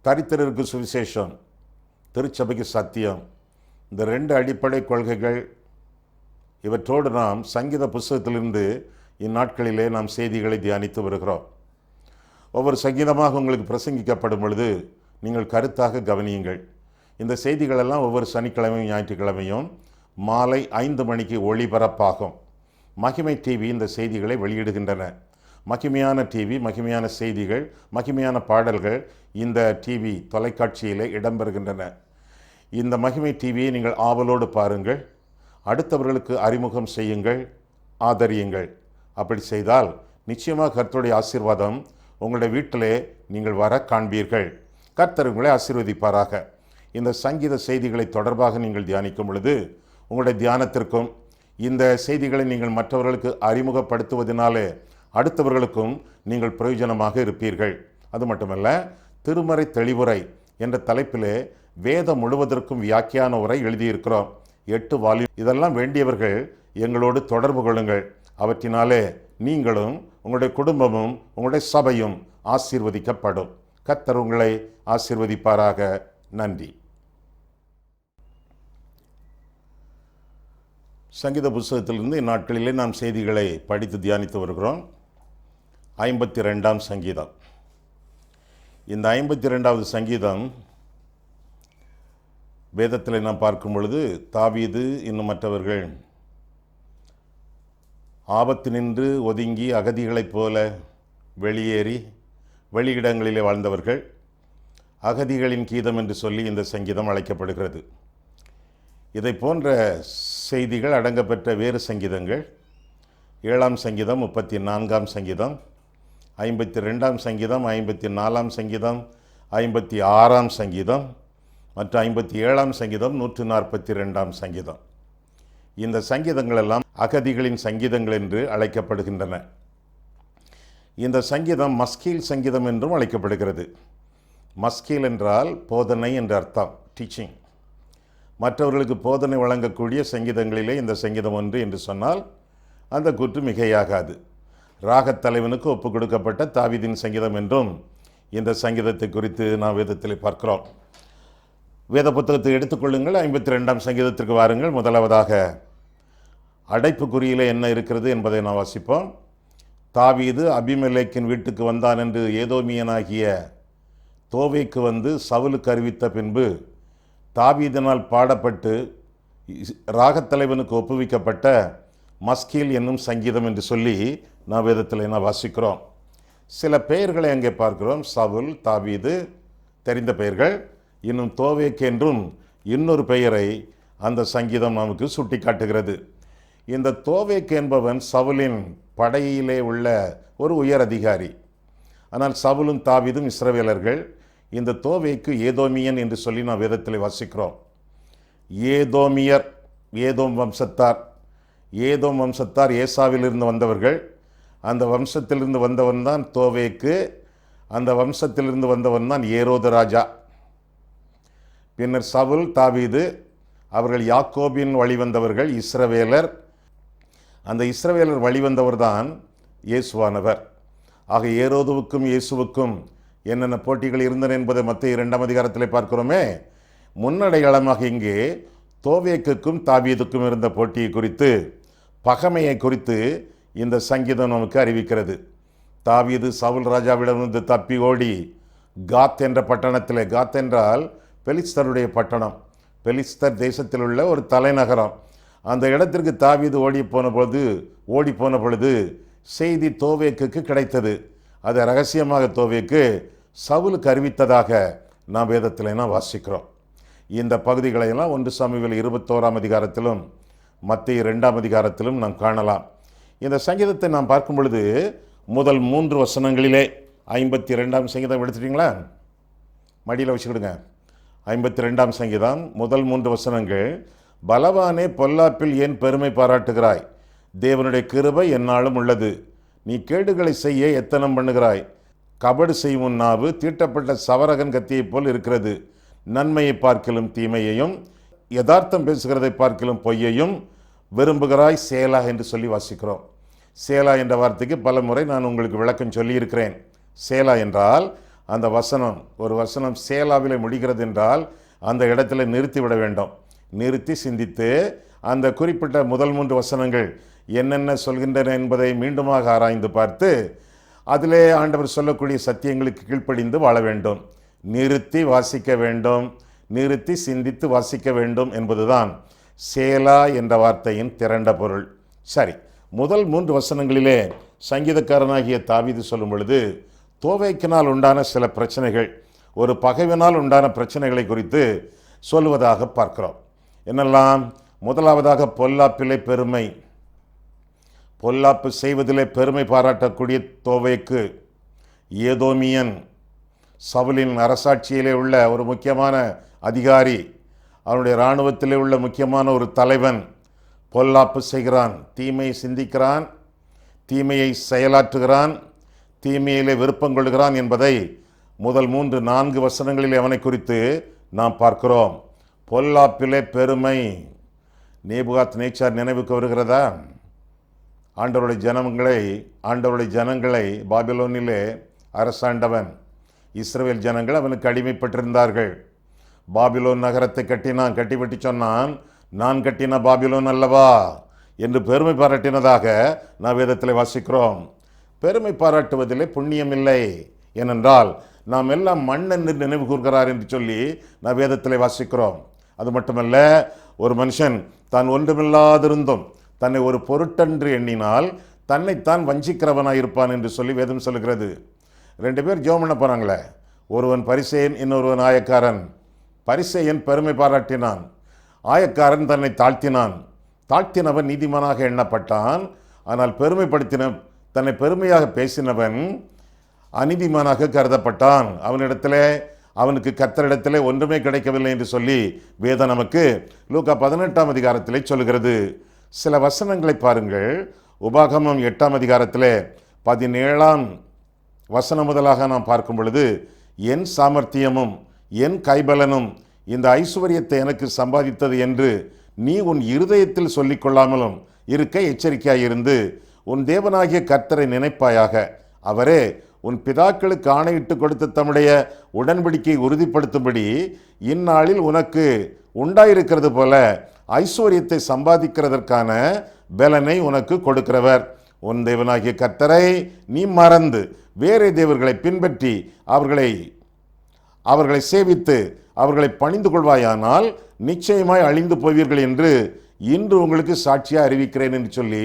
தரித்திரருக்கு சுவிசேஷம், திருச்சபைக்கு சத்தியம், இந்த 2 அடிப்படை கொள்கைகள், இவற்றோடு நாம் சங்கீத புஸ்தகத்திலிருந்து இந்நாட்களிலே நாம் செய்திகளை தியானித்து வருகிறோம். ஒவ்வொரு சங்கீதமாக உங்களுக்கு பிரசங்கிக்கப்படும் பொழுது நீங்கள் கருத்தாக கவனியுங்கள். இந்த செய்திகளெல்லாம் ஒவ்வொரு சனிக்கிழமையும் ஞாயிற்றுக்கிழமையும் மாலை 5 மணிக்கு ஒளிபரப்பாகும். மகிமை டிவி இந்த செய்திகளை வெளியிடுகின்றன. மகிமையான டிவி, மகிமையான செய்திகள், மகிமையான பாடல்கள் இந்த டிவி தொலைக்காட்சியிலே இடம்பெறுகின்றன. இந்த மகிமை டிவியை நீங்கள் ஆவலோடு பாருங்கள், அடுத்தவர்களுக்கு அறிமுகம் செய்யுங்கள், ஆதரியுங்கள். அப்படி செய்தால் நிச்சயமாக கர்த்தருடைய ஆசீர்வாதம் உங்களுடைய வீட்டிலே நீங்கள் வர காண்பீர்கள். கர்த்தர் உங்களை ஆசீர்வதிப்பாராக. இந்த சங்கீத செய்திகளை தொடர்பாக நீங்கள் தியானிக்கும் பொழுது உங்களுடைய தியானத்திற்கும் இந்த செய்திகளை நீங்கள் மற்றவர்களுக்கு அறிமுகப்படுத்துவதனாலே அடுத்தவர்களுக்கும் நீங்கள் பிரயோஜனமாக இருப்பீர்கள். அது மட்டுமல்ல, திருமறை தெளிவுரை என்ற தலைப்பிலே வேதம் முழுவதற்கும் வியாக்கியான உரை எழுதியிருக்கிறோம். 8 வால்யூம். இதெல்லாம் வேண்டியவர்கள் எங்களோடு தொடர்பு கொள்ளுங்கள். அவற்றினாலே நீங்களும் உங்களுடைய குடும்பமும் உங்களுடைய சபையும் ஆசீர்வதிக்கப்படும். கர்த்தர் உங்களை ஆசீர்வதிப்பாராக. நன்றி. சங்கீத புஸ்தகத்திலிருந்து இந்நாட்களிலே நாம் செய்திகளை படித்து தியானித்து வருகிறோம். 52ஆம் சங்கீதம். இந்த 52வது சங்கீதம் வேதத்தில் நாம் பார்க்கும் பொழுது தாவீது இன்னும் மற்றவர்கள் ஆபத்து நின்று ஒதுங்கி அகதிகளைப் போல வெளியேறி வெளியிடங்களிலே வாழ்ந்தவர்கள். அகதிகளின் கீதம் என்று சொல்லி இந்த சங்கீதம் அழைக்கப்படுகிறது. இதை போன்ற செய்திகள் அடங்கப்பெற்ற வேறு சங்கீதங்கள் 7ஆம் சங்கீதம், 34ஆம் சங்கீதம், 52ஆம் சங்கீதம், 54ஆம் சங்கீதம், 56ஆம் சங்கீதம் மற்றும் 57ஆம் சங்கீதம், 142ஆம் சங்கீதம். இந்த சங்கீதங்கள் எல்லாம் அகதிகளின் சங்கீதங்கள் என்று அழைக்கப்படுகின்றன. இந்த சங்கீதம் மஸ்கீல் சங்கீதம் என்றும் அழைக்கப்படுகிறது. மஸ்கீல் என்றால் போதனை என்ற அர்த்தம், டீச்சிங். மற்றவர்களுக்கு போதனை வழங்கக்கூடிய சங்கீதங்களிலே இந்த சங்கீதம் ஒன்று என்று சொன்னால் அந்த கூற்று மிகையாகாது. ராகத் தலைவனுக்கு ஒப்புக் கொடுக்கப்பட்ட தாவீதின் சங்கீதம் என்றும் இந்த சங்கீதத்தை குறித்து நாம் வேதத்தில் பார்க்கிறோம். வேத புத்தகத்தை எடுத்துக்கொள்ளுங்கள். 52ஆம் சங்கீதத்திற்கு வாருங்கள். முதலாவதாக அடைப்புக்குறியிலே என்ன இருக்கிறது என்பதை நாம் வாசிப்போம். தாவீது அபிமெலேக்கின் வீட்டுக்கு வந்தான் என்று ஏதோமியனாகிய தோவேக்கு வந்து சவுலுக்கு அறிவித்த பின்பு தாவீதினால் பாடப்பட்டு ராகத்தலைவனுக்கு ஒப்புவிக்கப்பட்ட மஸ்கீல் என்னும் சங்கீதம் என்று சொல்லி நாம் வேதத்தில் என்ன வாசிக்கிறோம். சில பெயர்களை அங்கே பார்க்கிறோம். சவுல், தாவீது தெரிந்த பெயர்கள். இன்னும் தோவேக் என்றும் இன்னொரு பெயரை அந்த சங்கீதம் நமக்கு சுட்டி காட்டுகிறது. இந்த தோவேக் என்பவன் சவுலின் படையிலே உள்ள ஒரு உயர் அதிகாரி. ஆனால் சவுலும் தாவீதும் இஸ்ரவேலர்கள். இந்த தோவேக்கு ஏதோமியன் என்று சொல்லி நாம் வேதத்தில் வாசிக்கிறோம். ஏதோமியர், ஏதோம் வம்சத்தார். ஏதோம் வம்சத்தார் ஏசாவிலிருந்து வந்தவர்கள். அந்த வம்சத்திலிருந்து வந்தவன் தான் தோவேக்கு. அந்த வம்சத்திலிருந்து வந்தவன் தான் ஏரோது ராஜா. பின்னர் சவுல், தாவீது அவர்கள் யாக்கோபின் வழிவந்தவர்கள், இஸ்ரவேலர். அந்த இஸ்ரவேலர் வழிவந்தவர் தான் இயேசுவானவர். ஆக ஏரோதுவுக்கும் இயேசுவுக்கும் என்னென்ன போட்டிகள் இருந்தன என்பதை மத்திய 2ஆம் அதிகாரத்திலே பார்க்கிறோமே. முன்னடையாளமாக இங்கே தோவேக்குக்கும் தாவீதுக்கும் இருந்த போட்டியை குறித்து, பகைமையை குறித்து இந்த சங்கீதம் நமக்கு அறிவிக்கிறது. தாவீது சவுல் ராஜாவிடமிருந்து தப்பி ஓடி காத் என்ற பட்டணத்திலே, காத் என்றால் பெலிஸ்தருடைய பட்டணம், பெலிஸ்தர் தேசத்தில் உள்ள ஒரு தலைநகரம். அந்த இடத்திற்கு தாவீது ஓடி போன பொழுது செய்தி தோவேக்குக்கு கிடைத்தது. அதை ரகசியமாக தோவேக்கு சவுலுக்கு அறிவித்ததாக நாம் வேதத்தில் வாசிக்கிறோம். இந்த பகுதிகளையெல்லாம் 1 சாமுவேல் 21ஆம் அதிகாரத்திலும் மத்திய 2ஆம் அதிகாரத்திலும் நாம் காணலாம். இந்த சங்கீதத்தை நாம் பார்க்கும் பொழுது முதல் 3 வசனங்களிலே 52ஆம் சங்கீதம் எடுத்துட்டீங்களா? மடியில் வச்சுக்கிடுங்க. 52ஆம் சங்கீதம் முதல் 3 வசனங்கள். பலவானே, பொல்லாப்பில் ஏன் பெருமை பாராட்டுகிறாய்? தேவனுடைய கிருபை எந்நாளும் உள்ளது. நீ கேடுகளை செய்ய எத்தனம் பண்ணுகிறாய். கபடு செய்யும் நாவு தீட்டப்பட்ட சவரகன் கத்தியைப் போல் இருக்கிறது. நன்மையை பார்க்கிலும் தீமையையும், யதார்த்தம் பேசுகிறதை பார்க்கிலும் பொய்யையும் விரும்புகிறாய். சேலா என்று சொல்லி வாசிக்கிறோம். சேலா என்ற வார்த்தைக்கு பல முறை நான் உங்களுக்கு விளக்கம் சொல்லியிருக்கிறேன். சேலா என்றால் அந்த வசனம், ஒரு வசனம் சேலாவிலே முடிகிறது என்றால் அந்த இடத்துல நிறுத்திவிட வேண்டும். நிறுத்தி சிந்தித்து அந்த குறிப்பிட்ட முதல் 3 வசனங்கள் என்னென்ன சொல்கின்றன என்பதை மீண்டுமாக ஆராய்ந்து பார்த்து அதிலே ஆண்டவர் சொல்லக்கூடிய சத்தியங்களுக்கு கீழ்ப்படிந்து வாழ வேண்டும். நிறுத்தி வாசிக்க வேண்டும், நிறுத்தி சிந்தித்து வாசிக்க வேண்டும் என்பதுதான் சேலா என்ற வார்த்தையின் திரண்ட பொருள். சரி, முதல் 3 வசனங்களிலே சங்கீதக்காரனாகிய தாவீது சொல்லும் பொழுது தோவேக்கினால் உண்டான சில பிரச்சனைகள், ஒரு பகைவனால் உண்டான பிரச்சனைகளை குறித்து சொல்லுவதாக பார்க்கிறோம். என்னெல்லாம்? முதலாவதாக பொல்லாப்பிலே பெருமை. பொல்லாப்பு செய்வதிலே பெருமை பாராட்டக்கூடிய தோவேக்கு ஏதோமியன், சவுலின் அரசாட்சியிலே உள்ள ஒரு முக்கியமான அதிகாரி, அவனுடைய இராணுவத்திலே உள்ள முக்கியமான ஒரு தலைவன், பொல்லாப்பு செய்கிறான், தீமையை சிந்திக்கிறான், தீமையை செயலாற்றுகிறான், தீமையிலே விருப்பம் கொள்கிறான் என்பதை முதல் 3-4 வசனங்களில் அவனை குறித்து நாம் பார்க்கிறோம். பொல்லாப்பிலே பெருமை. நேபுகாத் நேச்சார் நினைவுக்கு வருகிறதா? ஆண்டவருடைய ஜனங்களை பாபிலோனிலே அரசாண்டவன். இஸ்ரவேல் ஜனங்கள் அவனுக்கு அடிமைப்பட்டிருந்தார்கள். பாபிலோன் நகரத்தை கட்டிவிட்டு சொன்னான், நான் கட்டின பாபிலோன் அல்லவா என்று பெருமை பாராட்டினதாக நான் வேதத்தில் வாசிக்கிறோம். பெருமை பாராட்டுவதிலே புண்ணியம் இல்லை, ஏனென்றால் நாம் எல்லாம் மண் என்று நினைவு கூர்கிறார் என்று சொல்லி நான் வேதத்தில் வாசிக்கிறோம். அது மட்டுமல்ல, ஒரு மனுஷன் தான் ஒன்றுமில்லாதிருந்தும் தன்னை ஒரு பொருட்டென்று எண்ணினால் தன்னைத்தான் வஞ்சிக்கிறவனாக இருப்பான் என்று சொல்லி வேதம் சொல்லுகிறது. 2 பேர் ஜெபம் பண்ண போகிறாங்களே, ஒருவன் பரிசேயன், இன்னொருவன் ஆயக்காரன். பரிசேயன் பெருமை பாராட்டினான், ஆயக்காரன் தன்னை தாழ்த்தினான். தாழ்த்தினவன் நீதிமானாக எண்ணப்பட்டான், ஆனால் தன்னை பெருமையாக பேசினவன் அநீதிமானாக கருதப்பட்டான். அவனுக்கு கர்த்தரிடத்திலே ஒன்றுமே கிடைக்கவில்லை என்று சொல்லி வேதம் நமக்கு லூக்கா 18ஆம் அதிகாரத்திலே சொல்கிறது. சில வசனங்களை பாருங்கள். உபாகமம் 8ஆம் அதிகாரத்திலே 17ஆம் வசனம் முதலாக நாம் பார்க்கும் பொழுது, என் சாமர்த்தியமும் என் கைபலனும் இந்த ஐசுவரியத்தை எனக்கு சம்பாதித்தது என்று நீ உன் இருதயத்தில் சொல்லிக்கொள்ளாமலும் இருக்க எச்சரிக்கையாயிருந்து உன் தேவனாகிய கர்த்தரை நினைப்பாயாக. அவரே உன் பிதாக்களுக்கு ஆணையிட்டு கொடுத்த தம்முடைய உடன்படிக்கை உறுதிப்படுத்தும்படி இந்நாளில் உனக்கு உண்டாயிருக்கிறது போல ஐஸ்வர்யத்தை சம்பாதிக்கிறதற்கான பலனை உனக்கு கொடுக்கிறவர். உன் தேவனாகிய கர்த்தரை நீ மறந்து வேறே தேவர்களை பின்பற்றி அவர்களை சேவித்து அவர்களை பணிந்து கொள்வாயானால் நிச்சயமாய் அழிந்து போவீர்கள் என்று இன்று உங்களுக்கு சாட்சியாக அறிவிக்கிறேன் என்று சொல்லி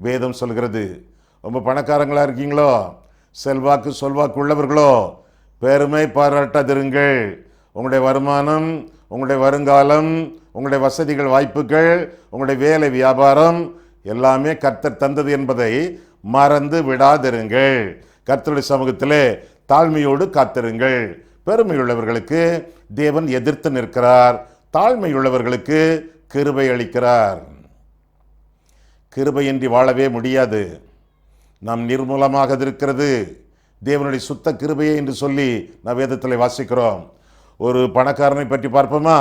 வேதம் சொல்கிறது. ரொம்ப பணக்காரங்களா இருக்கீங்களோ, சொல்வாக்கு உள்ளவர்களோ, பெருமை பாராட்டாதிருங்கள். உங்களுடைய வருமானம், உங்களுடைய வருங்காலம், உங்களுடைய வசதிகள், வாய்ப்புகள், உங்களுடைய வேலை, வியாபாரம் எல்லாமே கர்த்தர் தந்தது என்பதை மறந்து விடாதிருங்கள். கர்த்தருடைய சமூகத்திலே தாழ்மையோடு காத்திருங்கள். பெருமையுள்ளவர்களுக்கு தேவன் எதிர்த்து நிற்கிறார், தாழ்மையுள்ளவர்களுக்கு கிருபை அளிக்கிறார். கிருபையின்றி வாழவே முடியாது. நாம் நிர்மூலமாக இருக்கிறது தேவனுடைய சுத்த கிருபையை என்று சொல்லி நான் வேதத்தில் வாசிக்கிறோம். ஒரு பணக்காரனை பற்றி பார்ப்போமா?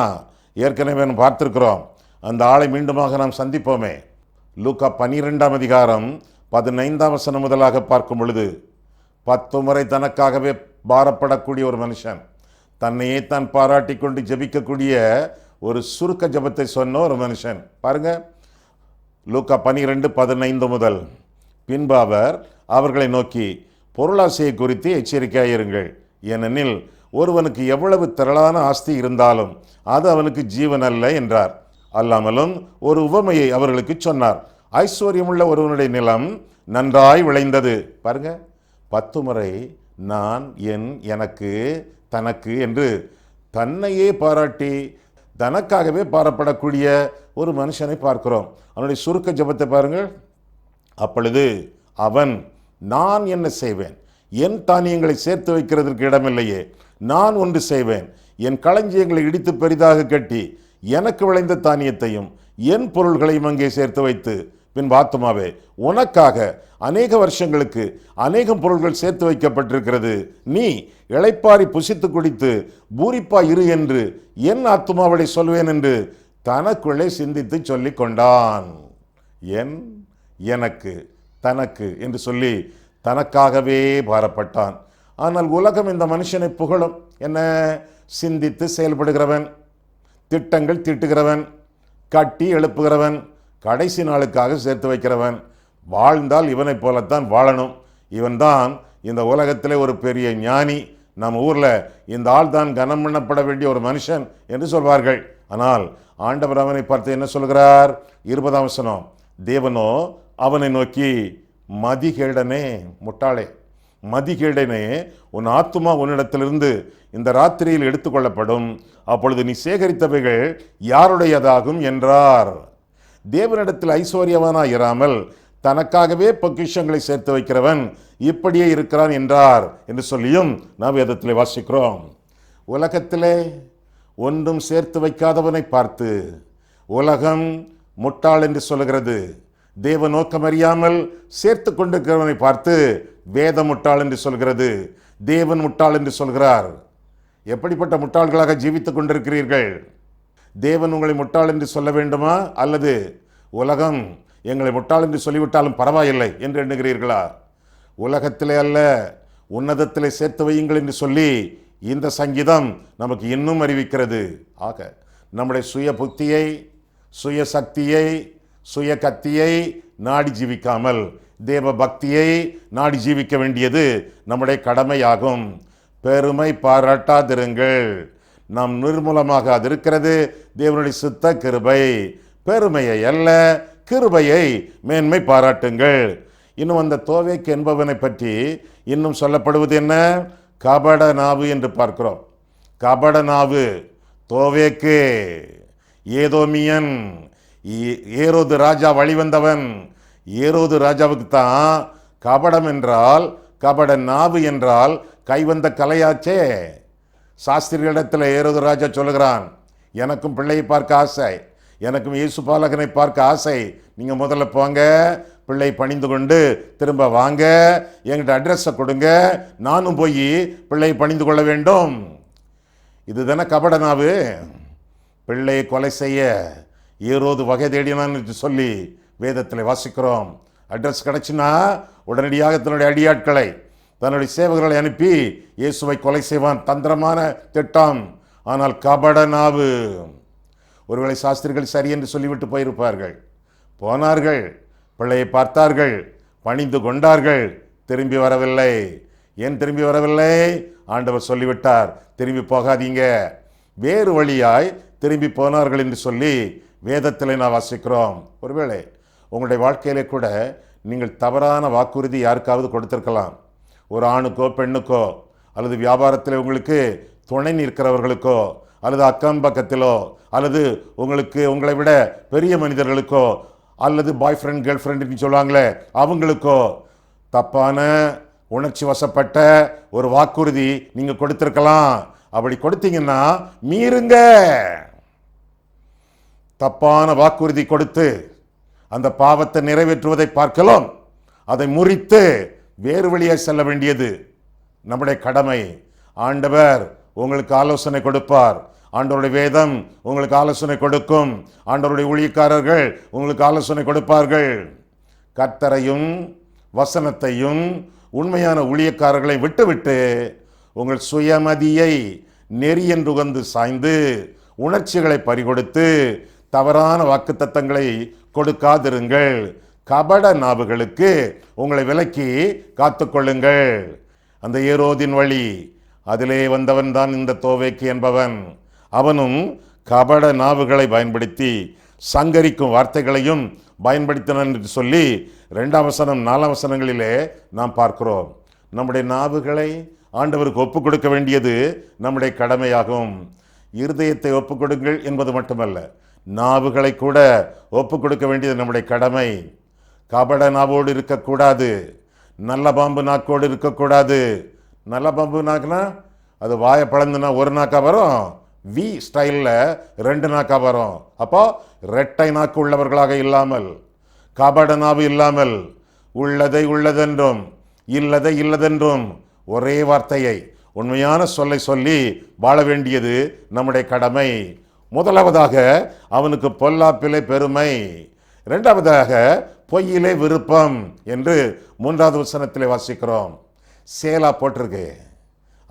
ஏற்கனவே நாம் பார்த்திருக்கிறோம். அந்த ஆளை மீண்டுமாக நாம் சந்திப்போமே. லூக்கா 12ஆம் அதிகாரம் 15ஆம் வசனம் முதலாக பார்க்கும் பொழுது, 10 முறை தனக்காகவே பாரப்படக்கூடிய ஒரு மனுஷன், தன்னையே தான் பாராட்டி கொண்டு ஜெபிக்கக்கூடிய ஒரு சுருக்க ஜெபத்தை சொன்ன ஒரு மனுஷன் பாருங்க. லூக்கா 12:15 முதல், பின்பு அவர் அவர்களை நோக்கி, பொருளாசையை குறித்து எச்சரிக்கையாயிருங்கள். ஏனெனில் ஒருவனுக்கு எவ்வளவு திரளான ஆஸ்தி இருந்தாலும் அது அவனுக்கு ஜீவன் அல்ல என்றார். அல்லாமலும் ஒரு உவமையை அவர்களுக்கு சொன்னார். ஐஸ்வர்யமுள்ள ஒருவனுடைய நிலம் நன்றாய் விளைந்தது. பாருங்க, 10 முறை நான், என், எனக்கு, தனக்கு என்று தன்னையே பாராட்டி தனக்காகவே பாராட்டப்படக்கூடிய ஒரு மனுஷனை பார்க்கிறோம். அவனுடைய சுருக்க ஜெபத்தை பாருங்கள். அப்பொழுது அவன், நான் என்ன செய்வேன்? என் தானியங்களை சேர்த்து வைக்கிறதற்கு இடமில்லையே. நான் ஒன்று செய்வேன், என் களஞ்சியங்களை இடித்து பெரிதாக கட்டி எனக்கு விளைந்த தானியத்தையும் என் பொருள்களையும் அங்கே சேர்த்து வைத்து, பின் ஆத்துமாவே, உனக்காக அநேக வருஷங்களுக்கு அநேகம் பொருள்கள் சேர்த்து வைக்கப்பட்டிருக்கிறது. நீ இளைப்பாரி புசித்து குடித்து பூரிப்பா இரு என்று என் ஆத்துமாவளை சொல்வேன் என்று தனக்குள்ளே சிந்தித்து சொல்லி கொண்டான். என், எனக்கு, தனக்கு என்று சொல்லி தனக்காகவே பாரப்பட்டான். ஆனால் உலகம் இந்த மனுஷனை புகழும். என்ன? சிந்தித்து செயல்படுகிறவன், திட்டங்கள் தீட்டுகிறவன், கட்டி எழுப்புகிறவன், கடைசி நாளுக்காக சேர்த்து வைக்கிறவன். வாழ்ந்தால் இவனைப் போலத்தான் வாழணும். இவன்தான் இந்த உலகத்திலே ஒரு பெரிய ஞானி. நம்ம ஊரில் இந்த ஆள் தான் கனம் பண்ணப்பட வேண்டிய ஒரு மனுஷன் என்று சொல்வார்கள். ஆனால் ஆண்டவர் அவனை பார்த்து என்ன சொல்கிறார்? 20ஆம் வசனம், தேவனோ அவனை நோக்கி, மதிகேடனே, முட்டாளே, மதிகேடனே, உன் ஆத்துமா உன்னிடத்திலிருந்து இந்த ராத்திரியில் எடுத்துக்கொள்ளப்படும், அப்பொழுது நீ சேகரித்தவைகள் யாருடையதாகும் என்றார். தேவனிடத்தில் ஐஸ்வர்யவானாய் இராமல் தனக்காகவே பொக்கிஷங்களை சேர்த்து வைக்கிறவன் இப்படியே இருக்கிறான் என்றார் என்று சொல்லியும் நாம் வேதத்திலே வாசிக்கிறோம். உலகத்திலே ஒன்றும் சேர்த்து வைக்காதவனை பார்த்து உலகம் முட்டாள் என்று சொல்லுகிறது. தேவ நோக்கம் அறியாமல் சேர்த்து கொண்டிருக்கிறவனை பார்த்து வேத முட்டாள் என்று சொல்கிறது. தேவன் முட்டாள் என்று சொல்கிறார். எப்படிப்பட்ட முட்டாள்களாக ஜீவித்துக் கொண்டிருக்கிறீர்கள்? தேவன் உங்களை முட்டாள் என்று சொல்ல வேண்டுமா, அல்லது உலகம் எங்களை முட்டாள் என்று சொல்லிவிட்டாலும் பரவாயில்லை என்று எண்ணுகிறீர்களா? உலகத்திலே அல்ல, உன்னதத்திலே சேர்த்து வையுங்கள் என்று சொல்லி இந்த சங்கீதம் நமக்கு இன்னும் அறிவிக்கிறது. ஆக நம்முடைய சுய புத்தியை, சுய சக்தியை, சுய கத்தியை நாடி ஜீவிக்காமல் தேவ பக்தியை நாடி ஜீவிக்க வேண்டியது நம்முடைய கடமையாகும். பெருமை பாராட்டாதிருங்கள், நாம் நிர்மூலமாக அது இருக்கிறது தேவனுடைய சுத்த கிருபை. பெருமையை அல்ல, கிருபையை மேன்மை பாராட்டுங்கள். இன்னும் அந்த தோவேக்கு என்பவனை பற்றி இன்னும் சொல்லப்படுவது என்ன? கபட நாவு என்று பார்க்கிறோம். கபட நாவு, தோவேக்கு, ஏதோமியன், ஏரோது ராஜா வழிவந்தவன். ஏரோது ராஜாவுக்கு தான் கபடம் என்றால், கபட நாவு என்றால் கைவந்த கலையாச்சே. சாஸ்திரிகளிடத்தில் ஏரோது ராஜா சொல்லுகிறான், எனக்கும் பிள்ளையை பார்க்க ஆசை, எனக்கும் இயேசு பாலகனை பார்க்க ஆசை. நீங்கள் முதல்ல போங்க, பிள்ளை பணிந்து கொண்டு திரும்ப வாங்க, என்கிட்ட அட்ரஸை கொடுங்க, நானும் போய் பிள்ளையை பணிந்து கொள்ள வேண்டும். இதுதானே கபட நாவு. பிள்ளையை கொலை செய்ய ஏரோது வகை தேடினான் என்று சொல்லி வேதத்தில் வாசிக்கிறோம். அட்ரஸ் கிடைச்சுன்னா உடனடியாக தன்னுடைய அடியாட்களை, தன்னுடைய சேவகர்களை அனுப்பி இயேசுவை கொலை செய்வான். தந்திரமான திட்டம். ஆனால் கபட நாவு. ஒருவேளை சாஸ்திரிகள் சரி என்று சொல்லிவிட்டு போயிருப்பார்கள். போனார்கள், பிள்ளையை பார்த்தார்கள், பணிந்து கொண்டார்கள், திரும்பி வரவில்லை. ஏன் திரும்பி வரவில்லை? ஆண்டவர் சொல்லிவிட்டார், திரும்பி போகாதீங்க. வேறு வழியாய் திரும்பி போனார்கள் என்று சொல்லி வேதத்தில் நான் வாசிக்கிறோம். ஒருவேளை உங்களுடைய வாழ்க்கையிலே கூட நீங்கள் தவறான வாக்குறுதி யாருக்காவது கொடுத்திருக்கலாம். ஒரு ஆணுக்கோ பெண்ணுக்கோ, அல்லது வியாபாரத்தில் உங்களுக்கு துணை நிற்கிறவர்களுக்கோ, அல்லது அக்கம் பக்கத்திலோ, அல்லது உங்களுக்கு உங்களை விட பெரிய மனிதர்களுக்கோ, அல்லது பாய் ஃப்ரெண்ட் கேர்ள் ஃப்ரெண்டுன்னு சொல்லுவாங்களே அவங்களுக்கோ தப்பான உணர்ச்சி வசப்பட்ட ஒரு வாக்குறுதி நீங்கள் கொடுத்திருக்கலாம். அப்படி கொடுத்தீங்கன்னா மீறுங்க. தப்பான வாக்குறுதி கொடுத்து அந்த பாவத்தை நிறைவேற்றுவதை பார்க்கலாம், அதை முறித்து வேறு வழியாக செல்ல வேண்டியது நம்முடைய கடமை. ஆண்டவர் உங்களுக்கு ஆலோசனை கொடுப்பார். ஆண்டவருடைய வேதம் உங்களுக்கு ஆலோசனை கொடுக்கும். ஆண்டவருடைய ஊழியக்காரர்கள் உங்களுக்கு ஆலோசனை கொடுப்பார்கள். கர்த்தரையும் வசனத்தையும் உண்மையான ஊழியக்காரர்களை விட்டுவிட்டு உங்கள் சுயமதியை நெறியென்று உகந்து சாய்ந்து உணர்ச்சிகளை பறிகொடுத்து தவறான வாக்குத்தத்தங்களை கொடுக்காதிருங்கள். கபட நாவுகளுக்கு உங்களை விலக்கி காத்துக்கொள்ளுங்கள். அந்த ஏரோதின் வழி, அதிலே வந்தவன் தான் இந்த தோவேக்கு என்பவன். அவனும் கபட நாவுகளை பயன்படுத்தி சங்கரிக்கும் வார்த்தைகளையும் பயன்படுத்தினான் என்று சொல்லி 2ஆம் வசனம் 4ஆம் வசனங்களிலே நாம் பார்க்கிறோம். நம்முடைய நாவுகளை ஆண்டவருக்கு ஒப்புக் கொடுக்க வேண்டியது நம்முடைய கடமையாகும். இருதயத்தை ஒப்புக் கொடுங்கள் என்பது மட்டுமல்ல, நாவுகளை கூட ஒப்புக் கொடுக்க வேண்டியது நம்முடைய கடமை. கபட நாவோடு இருக்கக்கூடாது, நல்ல பாம்பு நாக்கோடு இருக்கக்கூடாது. நல்ல பாம்பு நாக்குனா அது வாயை பழந்துனா ஒரு நாக்கா வரும், வி ஸ்டைலில் 2 நாக்கா வரும். அப்போ இரட்டை நாக்கு உள்ளவர்களாக இல்லாமல், கபட நாவு இல்லாமல், உள்ளதை உள்ளதென்றும் இல்லதை இல்லதென்றும் ஒரே வார்த்தையை, உண்மையான சொல்லை சொல்லி வாழ வேண்டியது நம்முடைய கடமை. முதலாவதாக அவனுக்கு பொல்லாப்பிலே பெருமை, 2ஆவதாக பொய்யிலே விருப்பம் என்று 3ஆவது வசனத்திலே வாசிக்கிறோம். சேலா போட்டிருக்கு.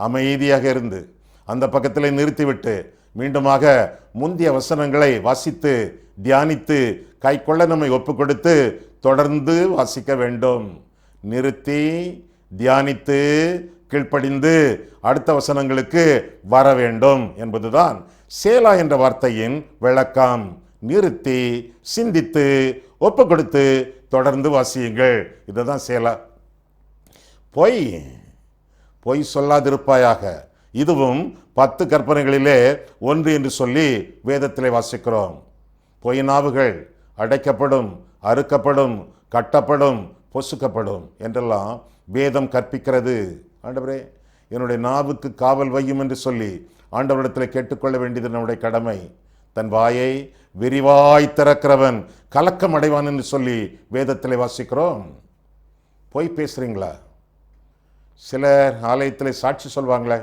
அமைதியாக இருந்து அந்த பக்கத்தில் நிறுத்திவிட்டு மீண்டுமாக முந்திய வசனங்களை வாசித்து தியானித்து கைக்கொள்ள நம்மை ஒப்பு கொடுத்து தொடர்ந்து வாசிக்க வேண்டும். நிறுத்தி தியானித்து கீழ்ப்படிந்து அடுத்த வசனங்களுக்கு வர வேண்டும் என்பதுதான் சேலா என்ற வார்த்தையின் விளக்கம். நிறுத்தி சிந்தித்து ஒப்பு கொடுத்து தொடர்ந்து வாசியுங்கள். இதுதான் சேலா. பொய் சொல்லாதிருப்பாயாக, இதுவும் 10 கற்பனைகளிலே ஒன்று என்று சொல்லி வேதத்திலே வாசிக்கிறோம். பொய் நாவுகள் அடைக்கப்படும், அறுக்கப்படும், கட்டப்படும், பொசுக்கப்படும் என்றெல்லாம் வேதம் கற்பிக்கிறது. ஆண்டவரே, என்னுடைய நாவுக்கு காவல் வையும் என்று சொல்லி ஆண்டவரிடத்தில் கேட்டுக்கொள்ள வேண்டியது நம்முடைய கடமை. தன் வாயை விரிவாய் திறக்கிறவன் கலக்கம் அடைவான் என்று சொல்லி வேதத்திலே வாசிக்கிறோம். பொய் பேசுறீங்களா? சிலர் ஆலயத்தில் சாட்சி சொல்வாங்களே,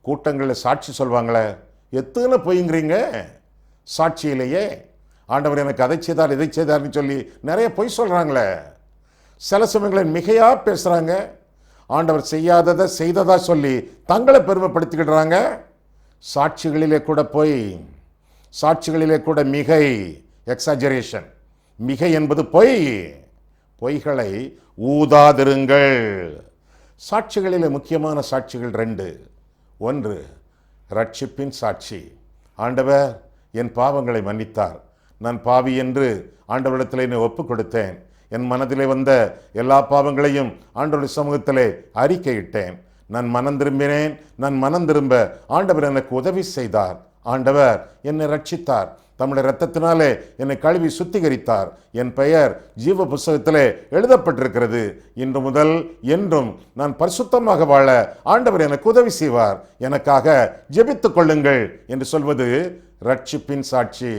கூட்டங்களில் சாட்சி சொல்வாங்களே, எத்தனை பொய்ங்கிறீங்க? சாட்சியிலேயே ஆண்டவர் எனக்கு அதை செய்தார் இதை செய்தார்னு சொல்லி நிறைய பொய் சொல்கிறாங்களே. சில சமயங்களில் மிகையாக பேசுகிறாங்க. ஆண்டவர் செய்யாததை செய்ததா சொல்லி தங்களை பெருமைப்படுத்திக்கிடுறாங்க. சாட்சிகளிலே கூட பொய், சாட்சிகளிலே கூட மிகை, எக்ஸாஜரேஷன். மிகை என்பது பொய். பொய்களை ஊதாதிருங்கள். சாட்சிகளிலே முக்கியமான சாட்சிகள் 2. 1 ரட்சிப்பின் சாட்சி. ஆண்டவர் என் பாவங்களை மன்னித்தார், நான் பாவி என்று ஆண்டவரிடத்தில் என்னை ஒப்பு கொடுத்தேன், என் மனதிலே வந்த எல்லா பாவங்களையும் ஆண்டவருடைய சமூகத்திலே அறிக்கையிட்டேன், நான் மனம் திரும்பினேன், நான் மனம் திரும்ப ஆண்டவர் எனக்கு உதவி செய்தார், ஆண்டவர் என்னை ரட்சித்தார், தம்முடைய இரத்தத்தினாலே என்னை கழுவி சுத்திகரித்தார், என் பெயர் ஜீவ புஸ்தகத்திலே எழுதப்பட்டிருக்கிறது, இன்று முதல் என்றும் நான் பரிசுத்தமாக வாழ ஆண்டவர் எனக்கு உதவி செய்வார், எனக்காக ஜெபித்துக் கொள்ளுங்கள் என்று சொல்வது ரட்சிப்பின் சாட்சி.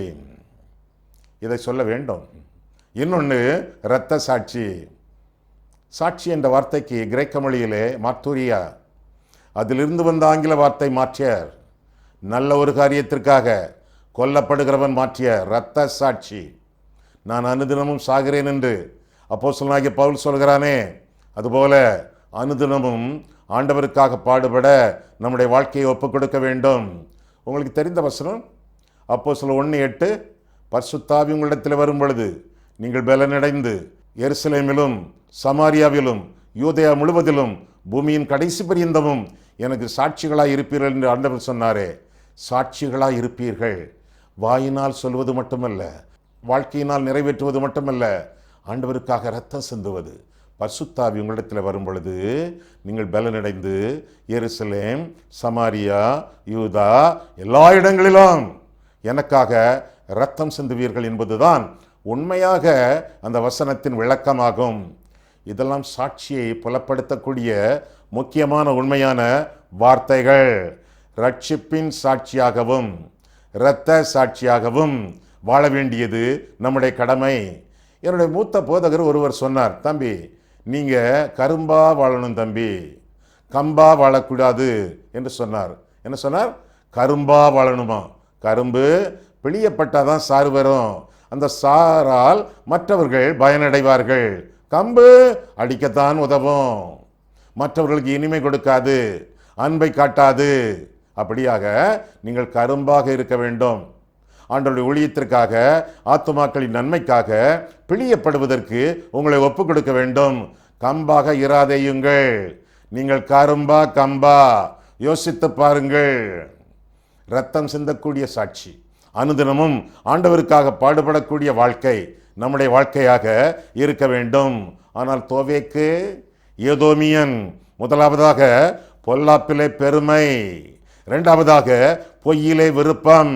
இதை சொல்ல வேண்டும். இன்னொன்று இரத்த சாட்சி. சாட்சி என்ற வார்த்தைக்கு கிரேக்க மொழியிலே மார்த்தூரியா, அதிலிருந்து வந்த ஆங்கில வார்த்தை மாற்றியர். நல்ல ஒரு காரியத்திற்காக கொல்லப்படுகிறவன் மாற்றிய இரத்த சாட்சி. நான் அனுதினமும் சாகிறேன் என்று அப்போஸ்தலனாகிய பவுல் சொல்கிறானே, அதுபோல அனுதினமும் ஆண்டவருக்காக பாடுபட நம்முடைய வாழ்க்கையை ஒப்புக் கொடுக்க வேண்டும். உங்களுக்கு தெரிந்த வசனம் அப்போஸ்தலர் 1:8, பரிசுத்த ஆவி உங்களிடத்தில் வரும் பொழுது நீங்கள் பலனடைந்து எருசலேமிலும் சமாரியாவிலும் யூதேயா முழுவதிலும் பூமியின் கடைசி பரியந்தமும் எனக்கு சாட்சிகளாய் இருப்பீர்கள் என்று ஆண்டவர் சொன்னாரே. சாட்சிகளாய் இருப்பீர்கள். வாயினால் சொல்வது மட்டுமல்ல, வாழ்க்கையினால் நிறைவேற்றுவது மட்டுமல்ல, ஆண்டவருக்காக இரத்தம் சிந்துவது. பரிசுத்த ஆவி உங்களிடத்தில் வரும் பொழுது நீங்கள் பலனடைந்து எருசலேம் சமாரியா யூதா எல்லா இடங்களிலும் எனக்காக இரத்தம் சிந்துவீர்கள் என்பதுதான் உண்மையாக அந்த வசனத்தின் விளக்கமாகும். இதெல்லாம் சாட்சியை புலப்படுத்தக்கூடிய முக்கியமான உண்மையான வார்த்தைகள். ரட்சிப்பின் சாட்சியாகவும் இரத்த சாட்சியாகவும் வாழ வேண்டியது நம்முடைய கடமை. என்னுடைய மூத்த போதகர் ஒருவர் சொன்னார், தம்பி நீங்கள் கரும்பா வாழணும் தம்பி, கம்பா வாழக்கூடாது என்று சொன்னார். என்ன சொன்னார்? கரும்பா வாழணுமா. கரும்பு பிழியப்பட்டாதான் சாறு வரும், அந்த சாரால் மற்றவர்கள் பயனடைவார்கள். கம்பு அடிக்கத்தான் உதவும், மற்றவர்களுக்கு இனிமை கொடுக்காது, அன்பை காட்டாது. அப்படியாக நீங்கள் கரும்பாக இருக்க வேண்டும். ஆண்டவருடைய ஊழியத்திற்காக, ஆத்துமாக்களின் நன்மைக்காக பிழியப்படுவதற்கு உங்களை ஒப்புக் கொடுக்க வேண்டும். கம்பாக இராதேயுங்கள். நீங்கள் கரும்பா கம்பா யோசித்து பாருங்கள். இரத்தம் சிந்தக்கூடிய சாட்சி, அனுதினமும் ஆண்டவருக்காக பாடுபடக்கூடிய வாழ்க்கை நம்முடைய வாழ்க்கையாக இருக்க வேண்டும். ஆனால் தோவேக்கு ஏதோமியன் முதலாவதாக பொல்லாப்பிலே பெருமை, இரண்டாவதாக பொய்யிலே விருப்பம்,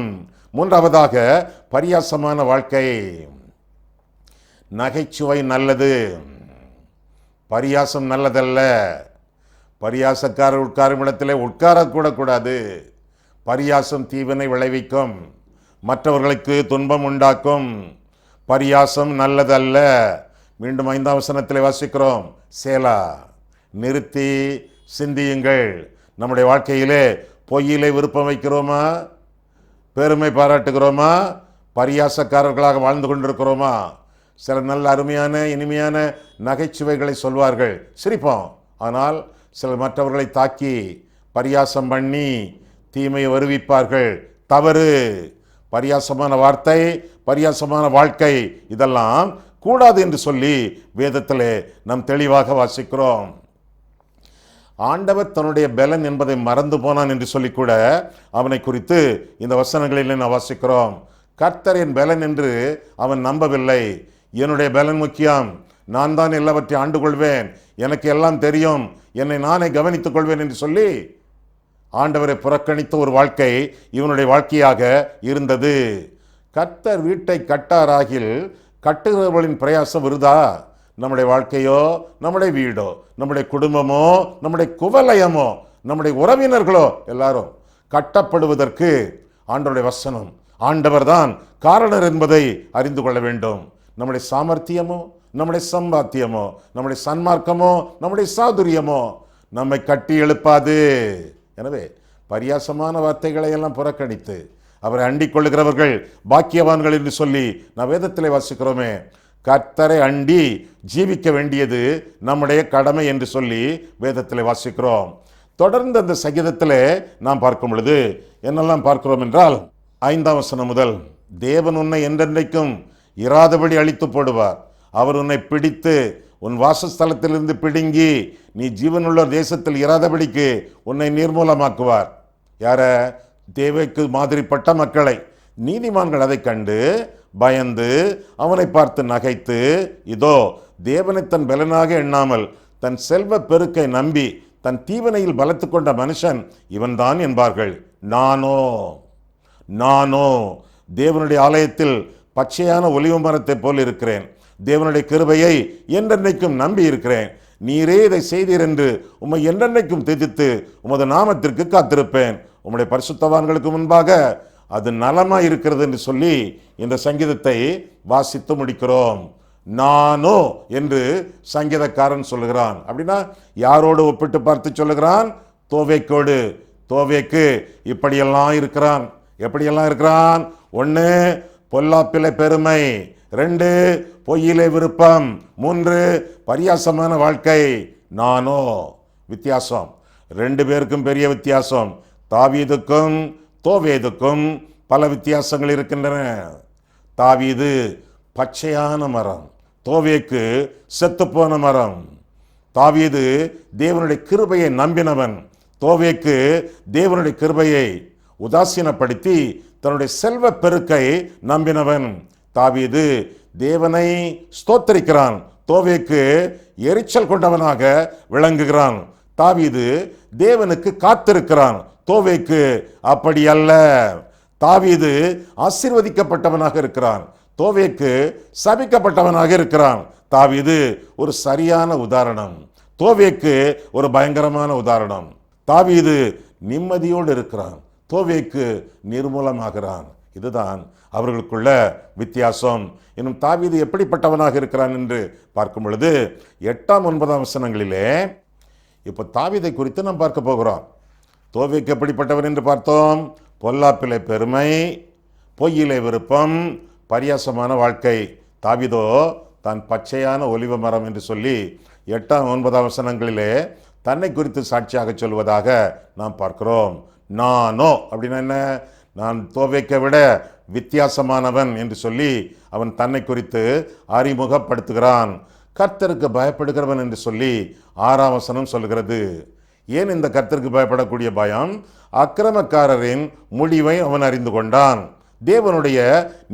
மூன்றாவதாக பரியாசமான வாழ்க்கை. நகைச்சுவை நல்லது, பரியாசம் நல்லதல்ல. பரியாசக்காரர் உட்காரும் இடத்திலே உட்காரக்கூட கூடாது. பரியாசம் தீவினை விளைவிக்கும், மற்றவர்களுக்கு துன்பம் உண்டாக்கும். பரியாசம் நல்லதல்ல. மீண்டும் 5ஆம் வசனத்திலே வாசிக்கிறோம், சேலா. நிறுத்தி சிந்தியுங்கள். நம்முடைய வாழ்க்கையிலே பொய்யிலே விருப்பம் வைக்கிறோமா? பெருமை பாராட்டுகிறோமா? பரியாசக்காரர்களாக வாழ்ந்து கொண்டிருக்கிறோமா? சில நல்ல அருமையான இனிமையான நகைச்சுவைகளை சொல்வார்கள், சிரிப்போம். ஆனால் சிலர் மற்றவர்களை தாக்கி பரியாசம் பண்ணி தீமையை வருவிப்பார்கள். தவறு. பரியாசமான வார்த்தை, பரியாசமான வாழ்க்கை இதெல்லாம் கூடாது என்று சொல்லி வேதத்திலே நாம் தெளிவாக வாசிக்கிறோம். ஆண்டவர் தன்னுடைய பலன் என்பதை மறந்து போனான் என்று சொல்லிக்கூட அவனை குறித்து இந்த வசனங்களில் நான் வாசிக்கிறோம். கர்த்தர் என் பலன் என்று அவன் நம்பவில்லை. என்னுடைய பலன் முக்கியம், நான் தான் எல்லாவற்றையும் ஆண்டு கொள்வேன், எனக்கு எல்லாம் தெரியும், என்னை நானே கவனித்துக் கொள்வேன் என்று சொல்லி ஆண்டவரை புறக்கணித்த ஒரு வாழ்க்கை இவனுடைய வாழ்க்கையாக இருந்தது. கர்த்தர் வீட்டை கட்டாராகில் கட்டுகிறவர்களின் பிரயாசம் விருதா? நம்முடைய வாழ்க்கையோ, நம்முடைய வீடோ, நம்முடைய குடும்பமோ, நம்முடைய குவலயமோ, நம்முடைய உறவினர்களோ எல்லாரும் கட்டப்படுவதற்கு ஆண்டவருடைய வசனம், ஆண்டவர் தான் காரணர் என்பதை அறிந்து கொள்ள வேண்டும். நம்முடைய சாமர்த்தியமோ, நம்முடைய சம்பாத்தியமோ, நம்முடைய சன்மார்க்கமோ, நம்முடைய சாதுரியமோ நம்மை கட்டி எழுப்பாது. எனவே பரியாசமான வார்த்தைகளை எல்லாம் புறக்கணித்து அவரை அண்டிக் கொள்ளுகிறவர்கள் பாக்கியவான்கள் என்று சொல்லி நான் வேதத்திலே வாசிக்கிறோமே. கர்த்தரை அண்டி ஜீவிக்க வேண்டியது நம்முடைய கடமை என்று சொல்லி வேதத்திலே வாசிக்கிறோம். தொடர்ந்து அந்த சங்கீதத்திலே நாம் பார்க்கும் பொழுது என்னெல்லாம் பார்க்கிறோம் என்றால், 5ஆம் வசனம் முதல், தேவன் உன்னை என்றென்றைக்கும் இராதபடி அழித்து போடுவார். அவர் உன்னை பிடித்து உன் வாசஸ்தலத்திலிருந்து பிடுங்கி நீ ஜீவனுள்ள தேசத்தில் இராதபடிக்கு உன்னை நிர்மூலமாக்குவார். யார? தேவைக்கு மாதிரிப்பட்ட மக்களை. நீதிமான்கள் அதை கண்டு பயந்து அவனை பார்த்து நகைத்து, இதோ தேவனை தன் பலனாக எண்ணாமல் தன் செல்வ பெருக்கை நம்பி தன் தீவனையில் பலத்து கொண்ட மனுஷன் இவன்தான் என்பார்கள். நானோ தேவனுடைய ஆலயத்தில் பச்சையான ஒலிவ மரத்தை போல் இருக்கிறேன். தேவனுடைய கிருபையை என்றென்னைக்கும் நம்பி இருக்கிறேன். நீரே இதை செய்தீர் என்று உம்மை என்றென்னைக்கும் துதித்து உமது நாமத்திற்கு காத்திருப்பேன். உம்முடைய பரிசுத்தவான்களுக்கு முன்பாக அது நலமா இருக்கிறது என்று சொல்லி இந்த சங்கீதத்தை வாசித்து முடிக்கிறோம். நானோ என்று சங்கீதக்காரன் சொல்லுகிறான். அப்படின்னா யாரோடு ஒப்பிட்டு பார்த்து சொல்லுகிறான்? தோவேக்கோடு. தோவேக்கு இப்படியெல்லாம் இருக்கிறான். எப்படியெல்லாம் இருக்கிறான்? 1 பொல்லாப்பிலை பெருமை, 2 பொய்யிலே விருப்பம், 3 பரியாசமான வாழ்க்கை. நானோ வித்தியாசம், 2 பேருக்கும் பெரிய வித்தியாசம். தாவீதுக்கும் தோவேதுக்கும் பல வித்தியாசங்கள் இருக்கின்றன. தாவீது பச்சையான மரம், தோவேக்கு செத்துப்போன மரம். தாவீது தேவனுடைய கிருபையை நம்பினவன், தோவேக்கு தேவனுடைய கிருபையை உதாசீனப்படுத்தி தன்னுடைய செல்வ பெருக்கை நம்பினவன். தாவீது தேவனை ஸ்தோத்தரிக்கிறான், தோவேக்கு எரிச்சல் கொண்டவனாக விளங்குகிறான். தாவீது தேவனுக்கு காத்திருக்கிறான், தோவேக்கு அப்படி அல்ல. தாவீது ஆசீர்வதிக்கப்பட்டவனாக இருக்கிறான், தோவேக்கு சபிக்கப்பட்டவனாக இருக்கிறான். தாவீது ஒரு சரியான உதாரணம், தோவேக்கு ஒரு பயங்கரமான உதாரணம். தாவீது நிம்மதியோடு இருக்கிறான், தோவேக்கு நிர்மூலமாகிறான். இதுதான் அவர்களுக்குள்ள வித்தியாசம். இன்னும் தாவீது எப்படிப்பட்டவனாக இருக்கிறான் என்று பார்க்கும் பொழுது 8ஆம் 9ஆம் வசனங்களிலே இப்போ தாவீதை குறித்து நாம் பார்க்க போகிறோம். தோவேக்கு எப்படிப்பட்டவன் என்று பார்த்தோம். பொல்லாப்பிலை பெருமை, பொய்யிலை விருப்பம், பரியாசமான வாழ்க்கை. தாவீதோ தான் பச்சையான ஒலிவ மரம் என்று சொல்லி 8ஆம் 9ஆம் வசனங்களிலே தன்னை குறித்து சாட்சியாக சொல்வதாக நாம் பார்க்கிறோம். நானோ அப்படின்னா என்ன? நான் தோவேக்கை விட வித்தியாசமானவன் என்று சொல்லி அவன் தன்னை குறித்து அறிமுகப்படுத்துகிறான். கர்த்தருக்கு பயப்படுகிறவன் என்று சொல்லி 6ஆம் வசனம் சொல்கிறது. ஏன் இந்த கர்த்தருக்கு பயப்படக்கூடிய பயம்? அக்கிரமக்காரரின் முடிவை அவன் அறிந்து கொண்டான், தேவனுடைய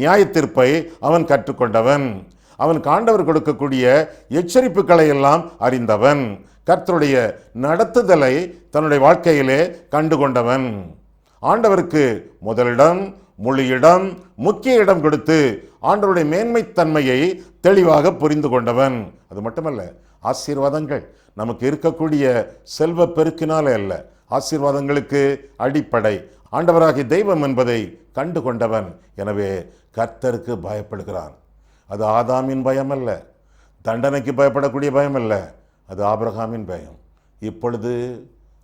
நியாயத்தீர்ப்பை அவன் கற்றுக்கொண்டவன், அவன் ஆண்டவர் கொடுக்கக்கூடிய எச்சரிப்புகளை எல்லாம் அறிந்தவன், கர்த்தருடைய நடத்துதலை தன்னுடைய வாழ்க்கையிலே கண்டுகொண்டவன். ஆண்டவருக்கு முதலிடம், முழு இடம், முக்கிய இடம் கொடுத்து ஆண்டவருடைய மேன்மைத்தன்மையை தெளிவாக புரிந்து கொண்டவன். அது மட்டுமல்ல, ஆசீர்வாதங்கள் நமக்கு இருக்கக்கூடிய செல்வ பெருக்கினாலே அல்ல, ஆசீர்வாதங்களுக்கு அடிப்படை ஆண்டவராகிய தெய்வம் என்பதை கண்டு கொண்டவன். எனவே கர்த்தருக்கு பயப்படுகிறான். அது ஆதாமின் பயம் அல்ல, தண்டனைக்கு பயப்படக்கூடிய பயம் அல்ல, அது ஆபிரகாமின் பயம். இப்பொழுது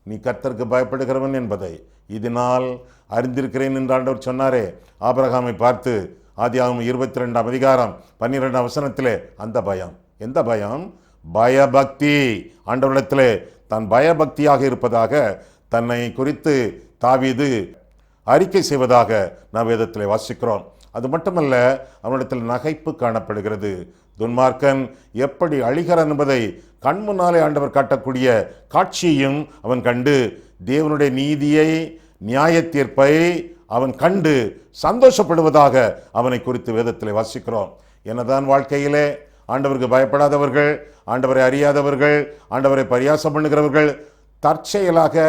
நீ கர்த்தருக்கு பயப்படுகிறவன் என்பதை இதனால் அறிந்திருக்கிறேன் என்று ஆண்டவர் சொன்னாரே ஆபிரகாமை பார்த்து. ஆதியாகமம் 22ஆம் அதிகாரம் 12ஆம் வசனத்திலே அந்த பயம். எந்த பயம்? பயபக்தி. ஆண்டவரிடத்திலே தான் பயபக்தியாக இருப்பதாக தன்னை குறித்து தாவீது அறிக்கை செய்வதாக நாம் வேதத்தில் வாசிக்கிறோம். அது மட்டுமல்ல, அவனிடத்தில் நகைப்பு காணப்படுகிறது. துன்மார்க்கன் எப்படி அழிகிறான் என்பதை கண்முன்னாலே ஆண்டவர் காட்டக்கூடிய காட்சியையும் அவன் கண்டு தேவனுடைய நீதியை, நியாய தீர்ப்பை அவன் கண்டு சந்தோஷப்படுவதாக அவனை குறித்து வேதத்தில் வாசிக்கிறோம். என்னதான் வாழ்க்கையிலே ஆண்டவருக்கு பயப்படாதவர்கள், ஆண்டவரை அறியாதவர்கள், ஆண்டவரை பரியாசம் பண்ணுகிறவர்கள் தற்செயலாக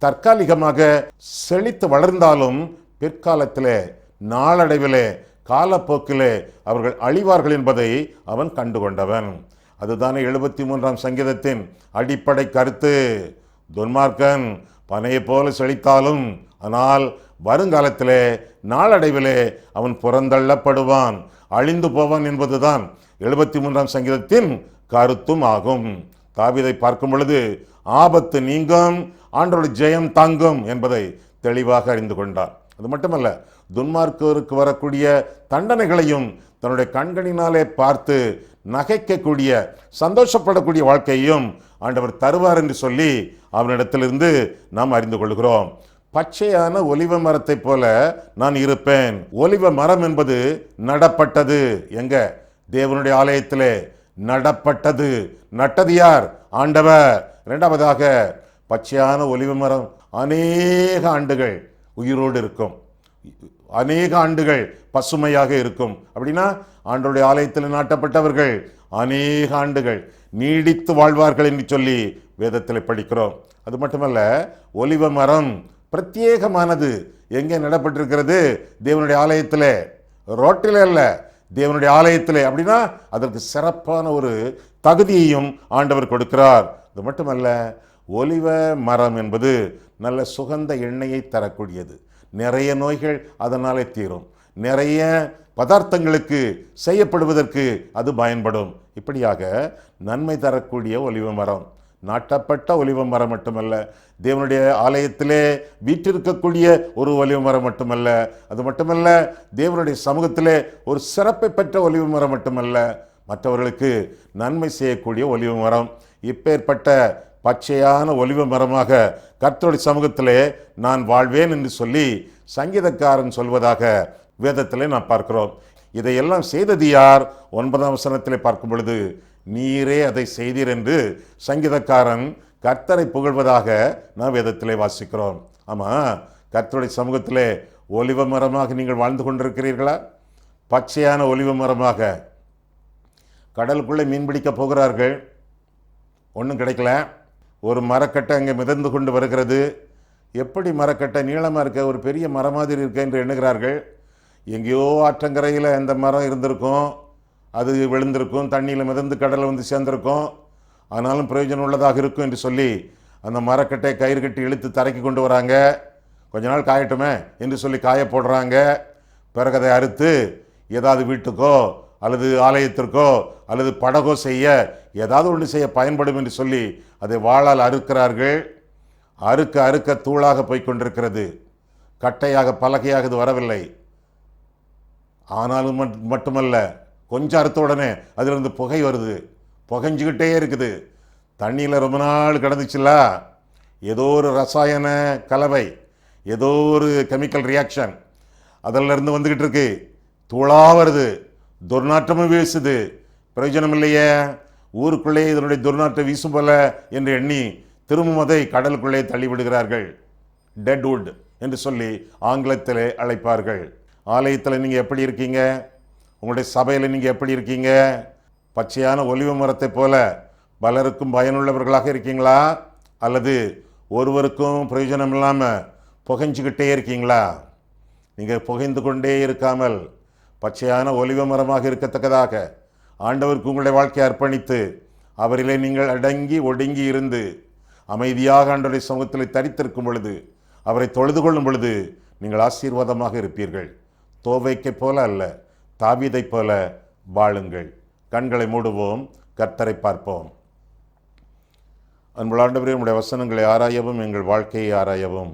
தற்காலிகமாக செழித்து வளர்ந்தாலும் பிற்காலத்திலே, நாளடைவிலே, காலப்போக்கிலே அவர்கள் அழிவார்கள் என்பதை அவன் கண்டுகொண்டவன். அதுதானே 73ஆம் சங்கீதத்தின் அடிப்படை கருத்து. துன்மார்க்கன் பனையை போல செழித்தாலும் ஆனால் வருங்காலத்திலே, நாளடைவிலே அவன் புறந்தள்ளப்படுவான், அழிந்து போவான் என்பதுதான் 73ஆம் சங்கீதத்தின் கருத்தும் ஆகும். தாவீதை பார்க்கும் பொழுது ஆபத்து நீங்கும், ஆண்டவருடைய ஜெயம் தாங்கும் என்பதை தெளிவாக அறிந்து கொண்டார். அது மட்டுமல்ல, துன்மார்க்கருக்கு வரக்கூடிய தண்டனைகளையும் தன்னுடைய கண்களினாலே பார்த்து நகைக்கக்கூடிய, சந்தோஷப்படக்கூடிய வாழ்க்கையையும் ஆண்டவர் தருவார் என்று சொல்லி அவனிடத்திலிருந்து நாம் அறிந்து கொள்கிறோம். பச்சையான ஒலிவ மரத்தை போல நான் இருப்பேன். ஒலிவ மரம் என்பது நடப்பட்டது. எங்க? தேவனுடைய ஆலயத்திலே நடப்பட்டது. நட்டது யார்? ஆண்டவர். இரண்டாவதாக, பச்சையான ஒலிவ மரம் அநேக ஆண்டுகள் உயிரோடு இருக்கும், அநேக ஆண்டுகள் பசுமையாக இருக்கும். அப்படின்னா ஆண்டவருடைய ஆலயத்தில் நாட்டப்பட்டவர்கள் அநேக ஆண்டுகள் நீடித்து வாழ்வார்கள் என்று சொல்லி வேதத்தில் படிக்கிறோம். அது மட்டுமல்ல, ஒலிவ மரம் பிரத்யேகமானது. எங்கே நடப்பட்டிருக்கிறது? தேவனுடைய ஆலயத்திலே, ரோட்டில் அல்ல, தேவனுடைய ஆலயத்திலே. அப்படின்னா அதற்கு சிறப்பான ஒரு தகுதியையும் ஆண்டவர் கொடுக்கிறார். அது மட்டுமல்ல, ஒலிவ மரம் என்பது நல்ல சுகந்த எண்ணெயை தரக்கூடியது. நிறைய நோய்கள் அதனாலே தீரும், நிறைய பதார்த்தங்களுக்கு செய்யப்படுவதற்கு அது பயன்படும். இப்படியாக நன்மை தரக்கூடிய ஒலிவ மரம், நாட்டப்பட்ட ஒலிவ மரம் மட்டுமல்ல, தேவனுடைய ஆலயத்திலே வீற்றிருக்கக்கூடிய ஒரு ஒலிவ மரம் மட்டுமல்ல, அது மட்டுமல்ல, தேவனுடைய சமூகத்திலே ஒரு சிறப்பை பெற்ற ஒலிவ மரம் மட்டுமல்ல, மற்றவர்களுக்கு நன்மை செய்யக்கூடிய ஒலிவ மரம். இப்பேற்பட்ட பச்சையான ஒலிவ மரமாக கர்த்தருடைய சமூகத்திலே நான் வாழ்வேன் என்று சொல்லி சங்கீதக்காரன் சொல்வதாக வேதத்திலே நாம் பார்க்கிறோம். இதையெல்லாம் செய்தது யார்? 9ஆம் வசனத்திலே பார்க்கும் பொழுது, நீரே அதை செய்தீர் என்று சங்கீதக்காரன் கர்த்தரை புகழ்வதாக நாம் வேதத்திலே வாசிக்கிறோம். ஆமாம், கர்த்தருடைய சமூகத்திலே ஒலிவ மரமாக நீங்கள் வாழ்ந்து கொண்டிருக்கிறீர்களா? பச்சையான ஒலிவ மரமாக. கடலுக்குள்ளே மீன் பிடிக்க போகிறார்கள், ஒன்றும் கிடைக்கல. ஒரு மரக்கட்டை அங்கே மிதந்து கொண்டு வருகிறது. எப்படி மரக்கட்டை நீளமாக இருக்க, ஒரு பெரிய மரம் மாதிரி இருக்க என்று எண்ணுகிறார்கள். எங்கேயோ ஆற்றங்கரையில் அந்த மரம் இருந்திருக்கும், அது விழுந்திருக்கும், தண்ணியில் மிதந்து கடலை வந்து சேர்ந்திருக்கும், ஆனாலும் பிரயோஜனம் உள்ளதாக இருக்கும் என்று சொல்லி அந்த மரக்கட்டையை கயிறு கட்டி இழுத்து தரைக்கு கொண்டு வராங்க. கொஞ்ச நாள் காயட்டுமே என்று சொல்லி காய போடுறாங்க. பிறகு அதை அறுத்து ஏதாவது வீட்டுக்கோ அல்லது ஆலயத்திற்கோ அல்லது படகோ செய்ய, ஏதாவது ஒன்று செய்ய பயன்படும் என்று சொல்லி அதை வாளால் அறுக்கிறார்கள். அறுக்க அறுக்க தூளாக போய்கொண்டிருக்கிறது. கட்டையாக பலகையாக இது வரவில்லை. ஆனாலும் மட்டுமல்ல, கொஞ்சம் அறுத்த உடனே அதிலிருந்து புகை வருது, புகைஞ்சிக்கிட்டே இருக்குது. தண்ணியில் ரொம்ப நாள் கிடந்துச்சுல, ஏதோ ஒரு ரசாயன கலவை, ஏதோ ஒரு கெமிக்கல் ரியாக்ஷன் அதிலிருந்து வந்துக்கிட்டு இருக்கு. தூளாக வருது, துர்நாற்றமும் வீசுது. பிரயோஜனம் இல்லையே, ஊருக்குள்ளே இதனுடைய துர்நாற்றம் வீசும் போல என்று எண்ணி திரும்பும் அதை கடலுக்குள்ளே தள்ளிவிடுகிறார்கள். டெட்வுட் என்று சொல்லி ஆங்கிலத்திலே அழைப்பார்கள். ஆலயத்தில் நீங்கள் எப்படி இருக்கீங்க? உங்களுடைய சபையில் நீங்கள் எப்படி இருக்கீங்க? பச்சையான ஒலிவ மரத்தை போல பலருக்கும் பயனுள்ளவர்களாக இருக்கீங்களா? அல்லது ஒருவருக்கும் பிரயோஜனம் இல்லாமல் புகைஞ்சிக்கிட்டே இருக்கீங்களா? நீங்கள் புகைந்து கொண்டே இருக்காமல் பச்சையான ஒலிவ மரமாக இருக்கத்தக்கதாக ஆண்டவருக்கு உங்களுடைய வாழ்க்கையை அர்ப்பணித்து அவரிலே நீங்கள் அடங்கி ஒடுங்கி இருந்து அமைதியாக ஆண்டவருடைய சமூகத்தில் தரித்திருக்கும் பொழுது, அவரை தொழுது கொள்ளும் பொழுது நீங்கள் ஆசீர்வாதமாக இருப்பீர்கள். தோவைக்கை போல அல்ல, தாவீதை போல வாழுங்கள். கண்களை மூடுவோம், கர்த்தரை பார்ப்போம். அன்புள்ள ஆண்டவரே, உம்முடைய வசனங்களை ஆராயவும் எங்கள் வாழ்க்கையை ஆராயவும்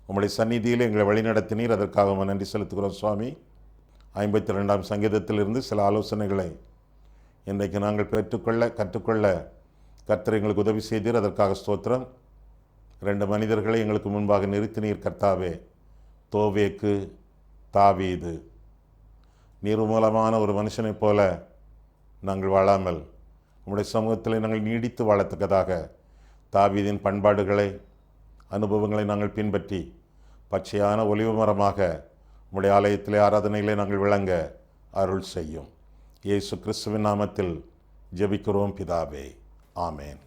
உம்முடைய சந்நிதியில் எங்களை வழிநடத்தினீர். அதற்காக நன்றி செலுத்துகிறோம் சுவாமி. 52ஆம் சங்கீதத்திலிருந்து சில ஆலோசனைகளை இன்றைக்கு நாங்கள் கற்றுக்கொள்ள கர்த்தர் எங்களுக்கு உதவி செய்தீர். அதற்காக ஸ்தோத்திரம். 2 மனிதர்களை எங்களுக்கு முன்பாக நிறுத்தினீர் கர்த்தாவே. தோவேக்கு, தாவீது. நீர் மூலமான ஒரு மனுஷனைப் போல நாங்கள் வாழாமல் உம்முடைய சமூகத்தில் நாங்கள் நீடித்து வாழத்தக்கதாக தாவீதின் பண்பாடுகளை, அனுபவங்களை நாங்கள் பின்பற்றி பச்சையான ஒலிவு மரமாக உம்முடைய ஆலயத்திலே ஆராதனைகளை நாங்கள் விளங்க அருள் செய்யும். இயேசு கிறிஸ்துவின் நாமத்தில் ஜெபிக்கிறோம் பிதாவே. ஆமேன்.